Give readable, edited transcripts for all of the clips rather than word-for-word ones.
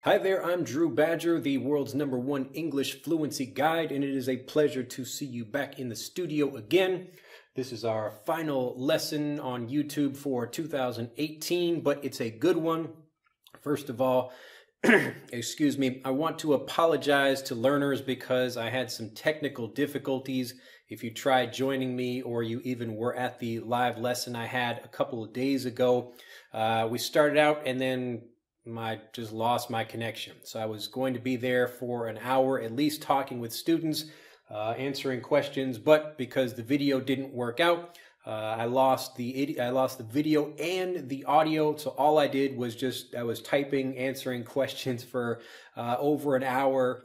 Hi there, I'm Drew Badger, the world's #1 English fluency guide, and it is a pleasure to see you back in the studio again. This is our final lesson on YouTube for 2018, but it's a good one. First of all, excuse me, I want to apologize to learners because I had some technical difficulties. If you tried joining me or you even were at the live lesson I had a couple of days ago, we started out and then I just lost my connection. So I was going to be there for an hour at least talking with students, answering questions, but because the video didn't work out, I lost the video and the audio. So all I did was I was typing, answering questions for over an hour.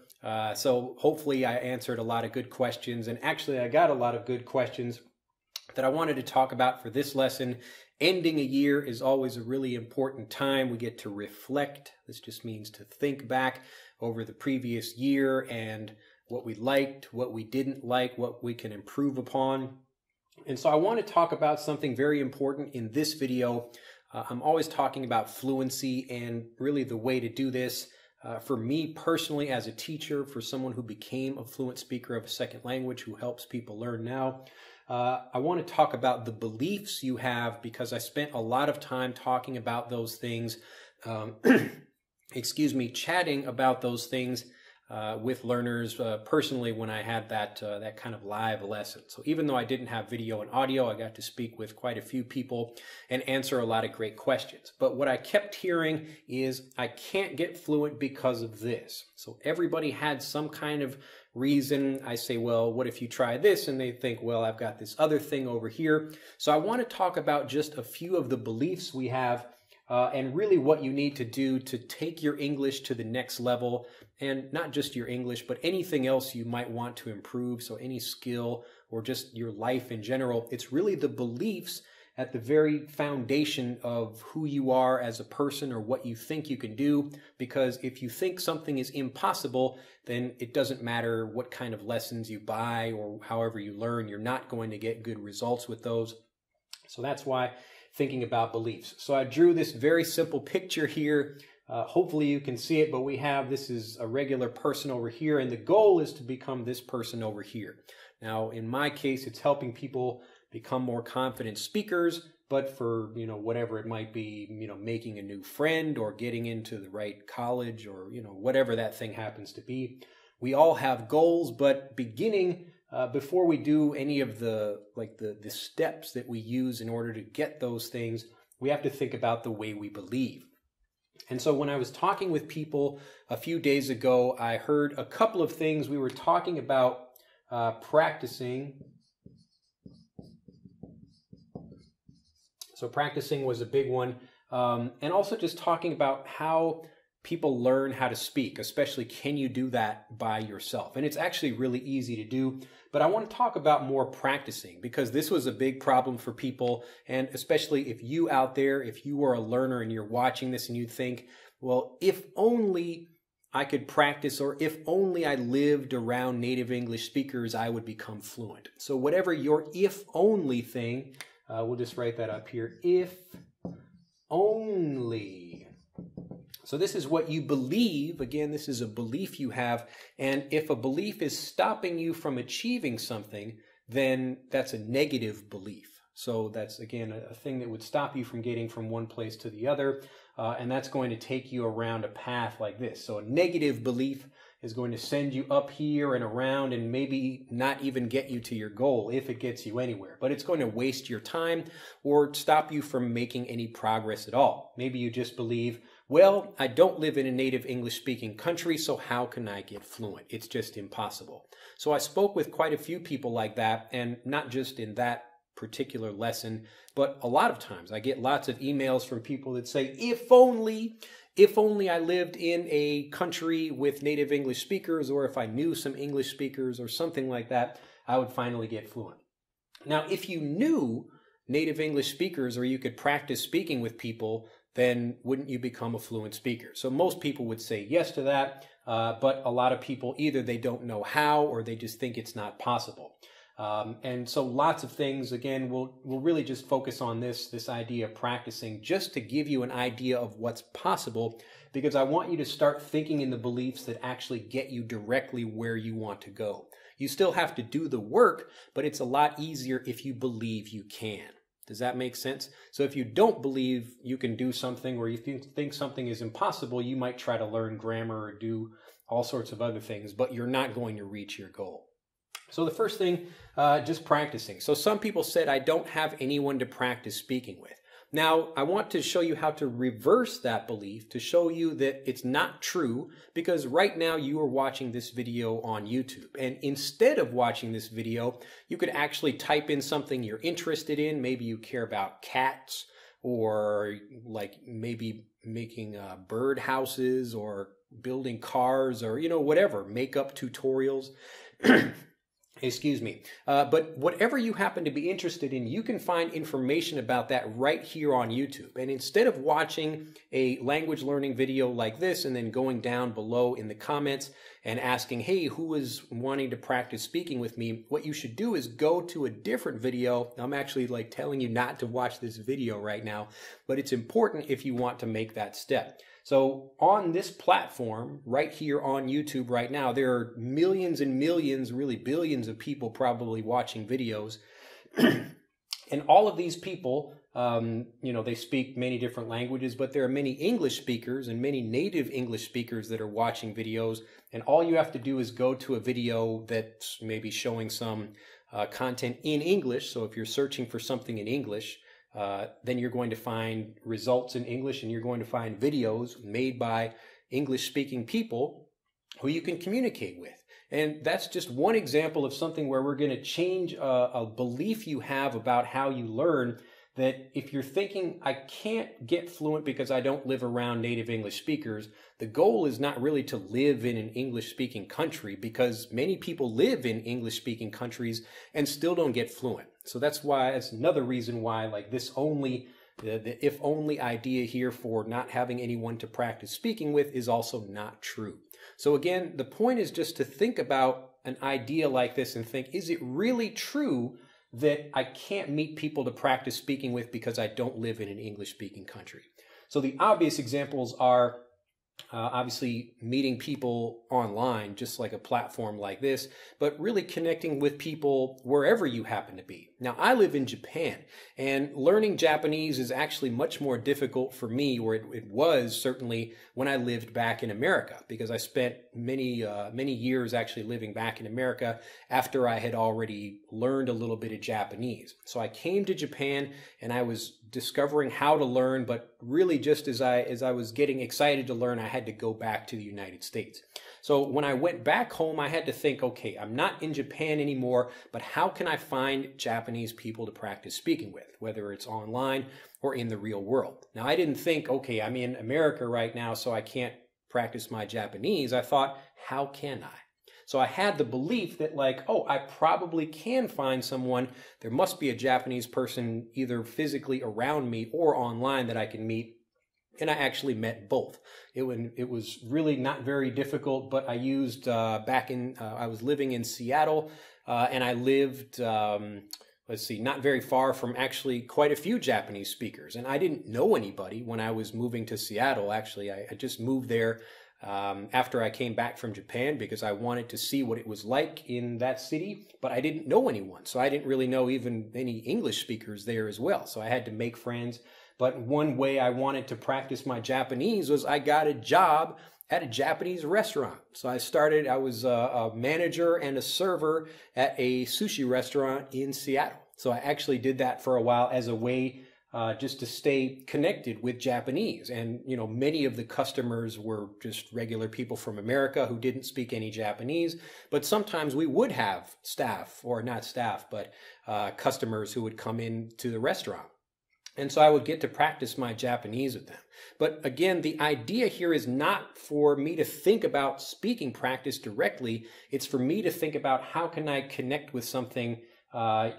So hopefully I answered a lot of good questions, and actually I got a lot of good questions that I wanted to talk about for this lesson. Ending a year is always a really important time. We get to reflect. This just means to think back over the previous year and what we liked, what we didn't like, what we can improve upon. And so I want to talk about something very important in this video. I'm always talking about fluency, and really the way to do this for me personally as a teacher, for someone who became a fluent speaker of a second language, who helps people learn now. I want to talk about the beliefs you have, because I spent a lot of time talking about those things, excuse me, chatting about those things with learners personally when I had that kind of live lesson. So even though I didn't have video and audio, I got to speak with quite a few people and answer a lot of great questions. But what I kept hearing is, I can't get fluent because of this. So everybody had some kind of reason. I say, well, what if you try this? And they think, well, I've got this other thing over here. So I want to talk about just a few of the beliefs we have and really what you need to do to take your English to the next level, and not just your English, but anything else you might want to improve. So any skill or just your life in general. It's really the beliefs at the very foundation of who you are as a person, or what you think you can do. Because if you think something is impossible, then it doesn't matter what kind of lessons you buy or however you learn, you're not going to get good results with those. So that's why thinking about beliefs. So I drew this very simple picture here. Hopefully you can see it, but this is a regular person over here, and the goal is to become this person over here. Now, in my case, it's helping people become more confident speakers, but for, whatever it might be, making a new friend or getting into the right college, or, whatever that thing happens to be. We all have goals, but before we do any of the steps that we use in order to get those things, we have to think about the way we believe. And so when I was talking with people a few days ago, I heard a couple of things. We were talking about practicing. So practicing was a big one. And also just talking about how people learn how to speak, especially can you do that by yourself? And it's actually really easy to do. But I want to talk about more practicing, because this was a big problem for people. And especially if you out there, if you are a learner and you're watching this and you think, well, if only I could practice, or if only I lived around native English speakers, I would become fluent. So whatever your if only thing, we'll just write that up here. If only. So this is what you believe. Again, this is a belief you have. And if a belief is stopping you from achieving something, then that's a negative belief. So that's, again, a thing that would stop you from getting from one place to the other. And that's going to take you around a path like this. So a negative belief is going to send you up here and around, and maybe not even get you to your goal, if it gets you anywhere. But it's going to waste your time or stop you from making any progress at all. Maybe you just believe, well, I don't live in a native English-speaking country, so how can I get fluent? It's just impossible. So I spoke with quite a few people like that, and not just in that particular lesson, but a lot of times I get lots of emails from people that say, if only I lived in a country with native English speakers, or if I knew some English speakers or something like that, I would finally get fluent. Now, if you knew native English speakers, or you could practice speaking with people, then wouldn't you become a fluent speaker? So most people would say yes to that, but a lot of people, either they don't know how, or they just think it's not possible. And so lots of things, again, we'll really just focus on this idea of practicing just to give you an idea of what's possible, because I want you to start thinking in the beliefs that actually get you directly where you want to go. You still have to do the work, but it's a lot easier if you believe you can. Does that make sense? So if you don't believe you can do something, or you think something is impossible, you might try to learn grammar or do all sorts of other things, but you're not going to reach your goal. So the first thing, just practicing. So some people said, I don't have anyone to practice speaking with. Now, I want to show you how to reverse that belief, to show you that it's not true, because right now you are watching this video on YouTube. And instead of watching this video, you could actually type in something you're interested in. Maybe you care about cats, or like maybe making bird houses, or building cars, or, you know, whatever, makeup tutorials. Excuse me. But whatever you happen to be interested in, you can find information about that right here on YouTube. And instead of watching a language learning video like this and then going down below in the comments and asking, hey, who is wanting to practice speaking with me? What you should do is go to a different video. I'm actually like telling you not to watch this video right now, but it's important if you want to make that step. So on this platform, right here on YouTube right now, there are millions and millions, really billions of people probably watching videos. And all of these people, you know, they speak many different languages, but there are many English speakers and many native English speakers that are watching videos. And all you have to do is go to a video that's maybe showing some content in English. So if you're searching for something in English, then you're going to find results in English, and you're going to find videos made by English-speaking people who you can communicate with. And that's just one example of something where we're going to change a belief you have about how you learn, that if you're thinking, I can't get fluent because I don't live around native English speakers, the goal is not really to live in an English-speaking country, because many people live in English-speaking countries and still don't get fluent. So that's why, it's another reason why, like, this only, the if only idea here for not having anyone to practice speaking with is also not true. So again, the point is just to think about an idea like this and think, is it really true that I can't meet people to practice speaking with because I don't live in an English-speaking country? So the obvious examples are obviously meeting people online, just like a platform like this, but really connecting with people wherever you happen to be. Now, I live in Japan, and learning Japanese is actually much more difficult for me, or it was certainly when I lived back in America, because I spent many years actually living back in America after I had already learned a little bit of Japanese. So I came to Japan, and I was discovering how to learn, but really just as I was getting excited to learn, I had to go back to the United States. So when I went back home, I had to think, okay, I'm not in Japan anymore, but how can I find Japanese people to practice speaking with, whether it's online or in the real world? Now, I didn't think, okay, I'm in America right now, so I can't practice my Japanese. I thought, how can I? So I had the belief that, like, oh, I probably can find someone. There must be a Japanese person either physically around me or online that I can meet. And I actually met both. It was really not very difficult, but I used I was living in Seattle, and I lived, not very far from actually quite a few Japanese speakers. And I didn't know anybody when I was moving to Seattle. Actually, I just moved there after I came back from Japan, because I wanted to see what it was like in that city, but I didn't know anyone. So I didn't really know even any English speakers there as well. So I had to make friends. But one way I wanted to practice my Japanese was I got a job at a Japanese restaurant. So I was a manager and a server at a sushi restaurant in Seattle. So I actually did that for a while as a way just to stay connected with Japanese. And, you know, many of the customers were just regular people from America who didn't speak any Japanese. But sometimes we would have staff, or not staff, but customers who would come into the restaurant. And so I would get to practice my Japanese with them. But again, the idea here is not for me to think about speaking practice directly. It's for me to think about, how can I connect with something I'm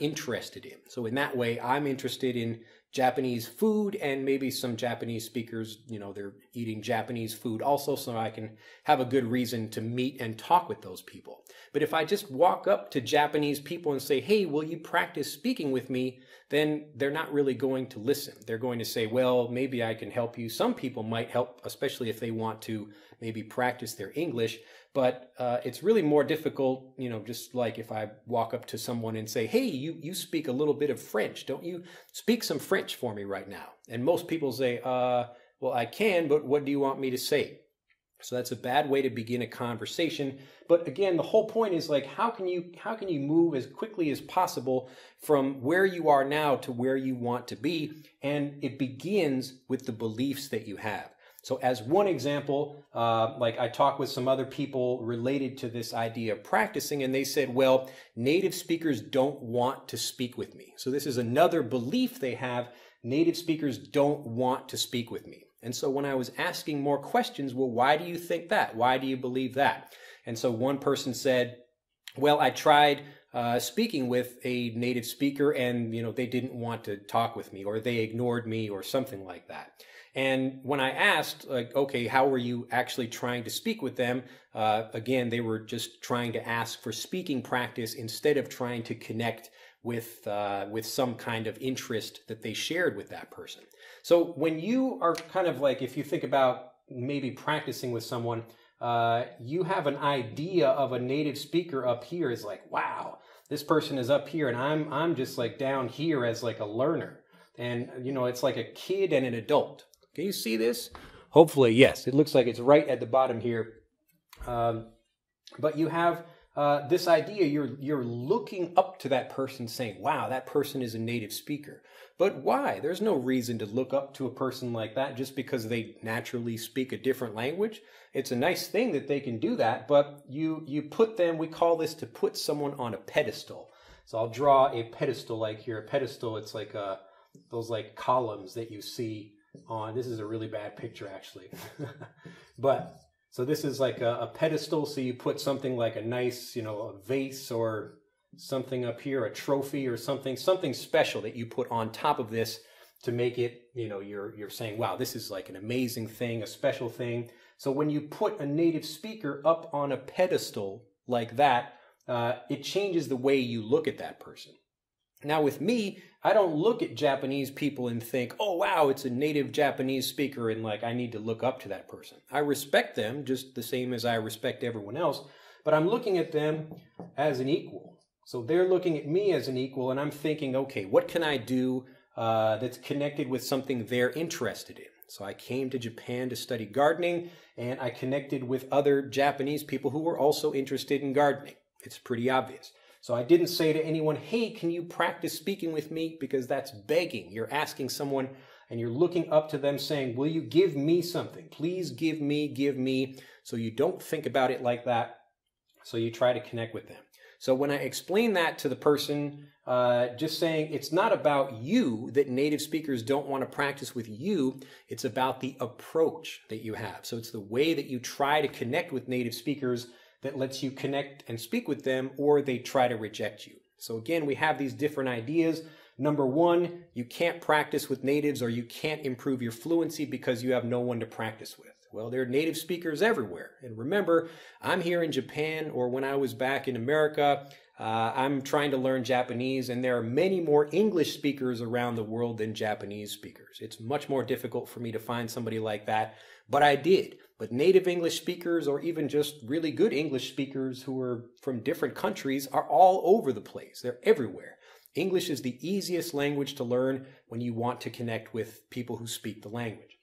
interested in. So in that way, I'm interested in Japanese food, and maybe some Japanese speakers, they're eating Japanese food also, so I can have a good reason to meet and talk with those people. But if I just walk up to Japanese people and say, hey, will you practice speaking with me? Then they're not really going to listen. They're going to say, well, maybe I can help you. Some people might help, especially if they want to maybe practice their English. But it's really more difficult, just like if I walk up to someone and say, hey, you speak a little bit of French. Don't you speak some French for me right now? And most people say, well, I can, but what do you want me to say? So that's a bad way to begin a conversation. But again, the whole point is like, how can you move as quickly as possible from where you are now to where you want to be? And it begins with the beliefs that you have. So as one example, like I talked with some other people related to this idea of practicing, and they said, well, native speakers don't want to speak with me. So this is another belief they have. Native speakers don't want to speak with me. And so when I was asking more questions, well, why do you think that? Why do you believe that? And so one person said, well, I tried speaking with a native speaker and, they didn't want to talk with me, or they ignored me, or something like that. And when I asked, like, okay, how were you actually trying to speak with them? Again, they were just trying to ask for speaking practice instead of trying to connect with some kind of interest that they shared with that person. So when you are kind of like, if you think about maybe practicing with someone, you have an idea of a native speaker up here is like, wow, this person is up here and I'm just like down here as like a learner. And, it's like a kid and an adult. Can you see this? Hopefully, yes. It looks like it's right at the bottom here. But you have this idea, you're looking up to that person saying, wow, that person is a native speaker. But why? There's no reason to look up to a person like that just because they naturally speak a different language. It's a nice thing that they can do that, but you put them, we call this to put someone on a pedestal. So I'll draw a pedestal like here. A pedestal, it's like those like columns that you see on, this is a really bad picture actually. But so this is like a pedestal, so you put something like a nice, a vase or something up here, a trophy or something special that you put on top of this to make it, you're saying, wow, this is like an amazing thing, a special thing. So when you put a native speaker up on a pedestal like that, it changes the way you look at that person. Now with me, I don't look at Japanese people and think, oh wow, it's a native Japanese speaker and like I need to look up to that person. I respect them just the same as I respect everyone else, but I'm looking at them as an equal. So they're looking at me as an equal and I'm thinking, okay, what can I do that's connected with something they're interested in? So I came to Japan to study gardening and I connected with other Japanese people who were also interested in gardening. It's pretty obvious. So I didn't say to anyone, hey, can you practice speaking with me? Because that's begging. You're asking someone and you're looking up to them saying, will you give me something? Please give me. So you don't think about it like that. So you try to connect with them. So when I explain that to the person, just saying it's not about you, that native speakers don't want to practice with you. It's about the approach that you have. So it's the way that you try to connect with native speakers that lets you connect and speak with them, or they try to reject you. So again, we have these different ideas. Number one, you can't practice with natives or you can't improve your fluency because you have no one to practice with. Well, there are native speakers everywhere. And remember, I'm here in Japan, or when I was back in America, I'm trying to learn Japanese, and there are many more English speakers around the world than Japanese speakers. It's much more difficult for me to find somebody like that, but I did. But native English speakers, or even just really good English speakers who are from different countries, are all over the place. They're everywhere. English is the easiest language to learn when you want to connect with people who speak the language.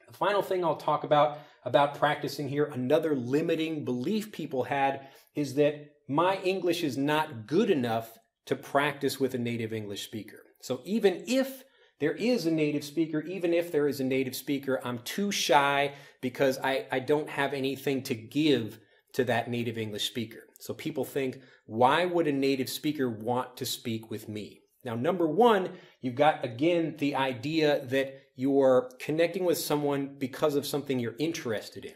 The final thing I'll talk about practicing here, another limiting belief people had, is that my English is not good enough to practice with a native English speaker. So even if there is a native speaker, I'm too shy because I don't have anything to give to that native English speaker. So people think, why would a native speaker want to speak with me? Now, number one, you've got, again, the idea that you're connecting with someone because of something you're interested in.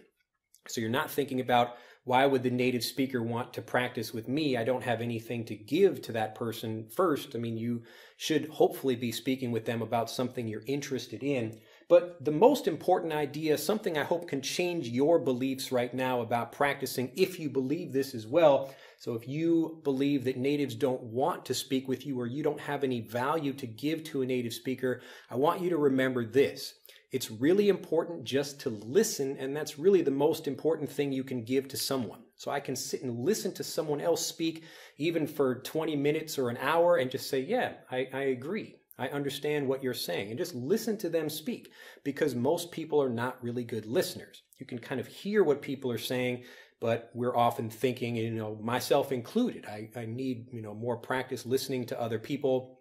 So you're not thinking about, why would the native speaker want to practice with me? I don't have anything to give to that person first. I mean, you should hopefully be speaking with them about something you're interested in. But the most important idea, something I hope can change your beliefs right now about practicing, if you believe this as well. So if you believe that natives don't want to speak with you, or you don't have any value to give to a native speaker, I want you to remember this. It's really important just to listen, and that's really the most important thing you can give to someone. So I can sit and listen to someone else speak, even for 20 minutes or an hour, and just say, yeah, I agree. I understand what you're saying, and just listen to them speak, because most people are not really good listeners. You can kind of hear what people are saying, but we're often thinking, myself included, I need, more practice listening to other people.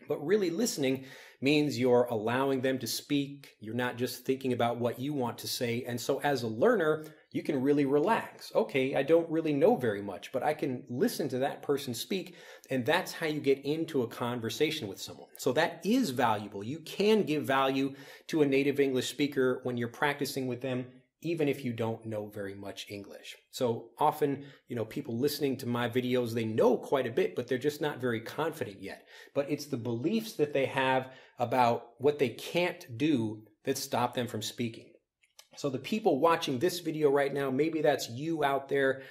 But really listening means you're allowing them to speak. You're not just thinking about what you want to say. And so as a learner, you can really relax. Okay, I don't really know very much, but I can listen to that person speak. And that's how you get into a conversation with someone. So that is valuable. You can give value to a native English speaker when you're practicing with them, even if you don't know very much English. So often, people listening to my videos, they know quite a bit, but they're just not very confident yet. But it's the beliefs that they have about what they can't do that stop them from speaking. So the people watching this video right now, maybe that's you out there.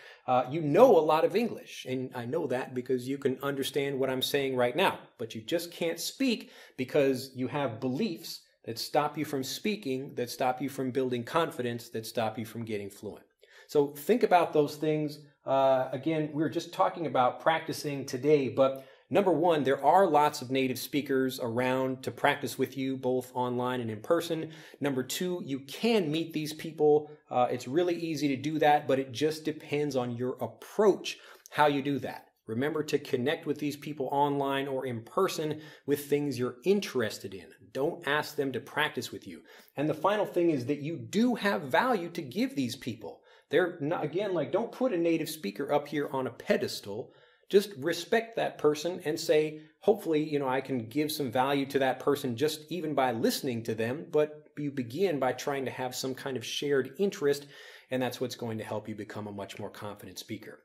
You know a lot of English, and I know that because you can understand what I'm saying right now, but you just can't speak because you have beliefs that stop you from speaking, that stop you from building confidence, that stop you from getting fluent. So think about those things. Again, we're just talking about practicing today, but number one, there are lots of native speakers around to practice with you, both online and in person. Number two, you can meet these people. It's really easy to do that, but it just depends on your approach, how you do that. Remember to connect with these people online or in person with things you're interested in. Don't ask them to practice with you. And the final thing is that you do have value to give these people. They're not, again, don't put a native speaker up here on a pedestal. Just respect that person and say, hopefully, I can give some value to that person just even by listening to them. But you begin by trying to have some kind of shared interest, and that's what's going to help you become a much more confident speaker.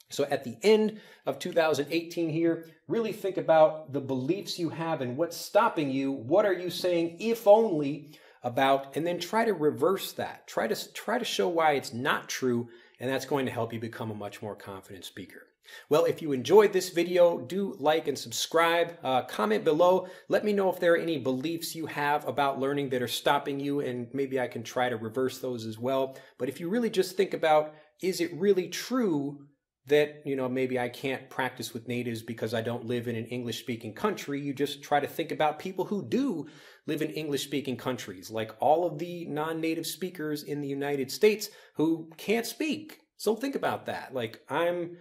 So at the end of 2018 here, really think about the beliefs you have and what's stopping you. What are you saying, if only, about, and then try to reverse that. Try to show why it's not true, and that's going to help you become a much more confident speaker. Well, if you enjoyed this video, do like and subscribe. Comment below. Let me know if there are any beliefs you have about learning that are stopping you, and maybe I can try to reverse those as well. But if you really just think about, is it really true that, maybe I can't practice with natives because I don't live in an English-speaking country? You just try to think about people who do live in English-speaking countries, like all of the non-native speakers in the United States who can't speak. So think about that. I'm,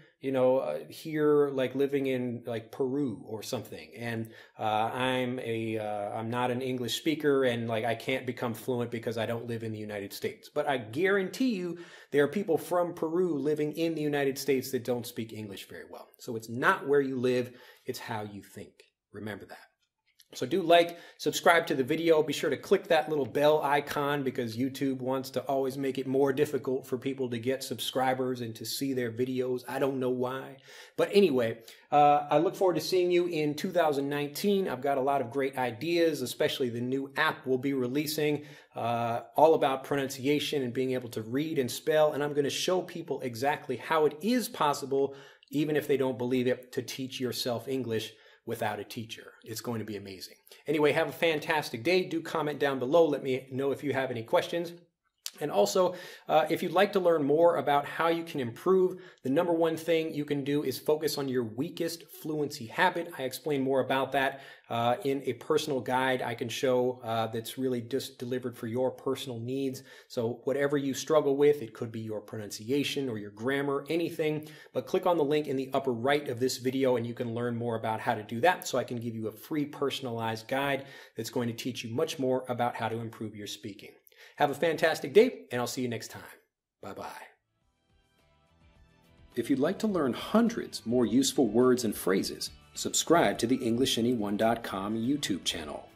here, living in Peru or something, and I'm not an English speaker, and I can't become fluent because I don't live in the United States. But I guarantee you there are people from Peru living in the United States that don't speak English very well. So it's not where you live, it's how you think. Remember that. So do subscribe to the video. Be sure to click that little bell icon because YouTube wants to always make it more difficult for people to get subscribers and to see their videos. I don't know why. But anyway, I look forward to seeing you in 2019. I've got a lot of great ideas, especially the new app we'll be releasing, all about pronunciation and being able to read and spell. And I'm going to show people exactly how it is possible, even if they don't believe it, to teach yourself English without a teacher. It's going to be amazing. Anyway, have a fantastic day. Do comment down below. Let me know if you have any questions. And also, if you'd like to learn more about how you can improve, the number one thing you can do is focus on your weakest fluency habit. I explain more about that in a personal guide I can show that's really just delivered for your personal needs. So whatever you struggle with, it could be your pronunciation or your grammar, anything, but click on the link in the upper right of this video and you can learn more about how to do that. So I can give you a free personalized guide that's going to teach you much more about how to improve your speaking. Have a fantastic day, and I'll see you next time. Bye-bye. If you'd like to learn hundreds more useful words and phrases, subscribe to the EnglishAnyone.com YouTube channel.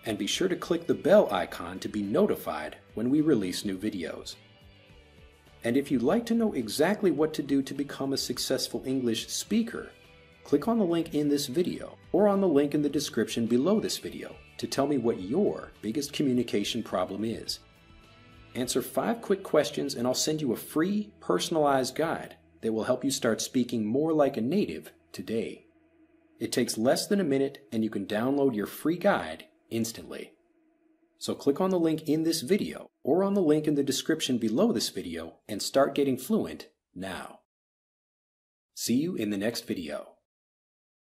And be sure to click the bell icon to be notified when we release new videos. And if you'd like to know exactly what to do to become a successful English speaker, click on the link in this video or on the link in the description below this video to tell me what your biggest communication problem is. Answer 5 quick questions and I'll send you a free, personalized guide that will help you start speaking more like a native today. It takes less than a minute and you can download your free guide instantly. So click on the link in this video or on the link in the description below this video and start getting fluent now. See you in the next video.